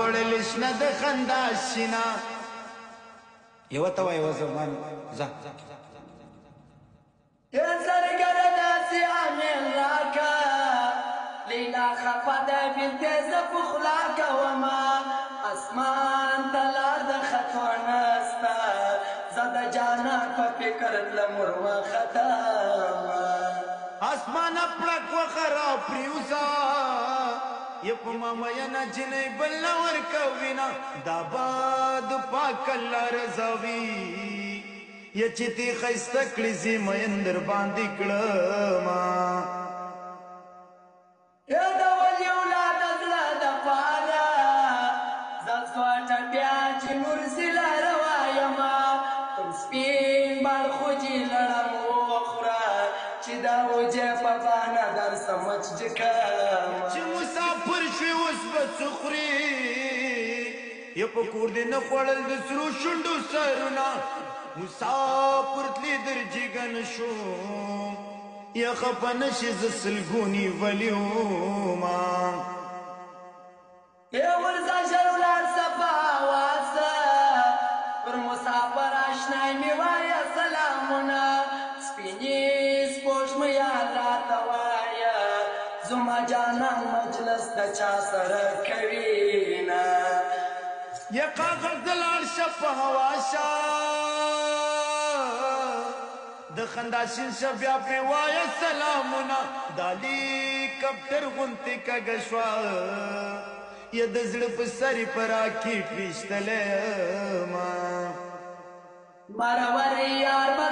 وړلشنه د خندا شینا یو ته وای وزمان ځه یا زرګر داسې عامل راکا لیلا خفه ده بلته زه په خلا کومه اسمان ته لار د خطو نسته زه د جانان په فکر تلم ورمخته اسمان پړک وخرا پریوزا یپ ماما ینا جنې بل ورکوینا دا باد پاک الله رضاوی یچتی خیسته کړي زی مېندر باندې کړما یا دا ولي اولاد زړه د پالا زړه بیا چې مرسل روايما تم سپین بال خوجي لړم وخرا چې دا وجه په باندې در سمج جکم چې مسافر شوي اوس به څخري یا په کور دې نه خوړل د سرو شونډو سرونه مسافر تلی در جګن شو یا خفه نشي ز سلګوني ولیوما یا ورځه شرولار صفا واسه پر مسافر آشنای می وایه سلامونه سپینې سپوږمۍ راته وایه زما جانان مجلس د چا سره کوینه یا کاغذ د لاړ شه په هوا شه د خندا شین شه بیا پرې وایه سلامونه دا هلیکاپټر غوندې کږه شوه یا د زړه په سرې په راکېټ ویشتلی ما مرور یار به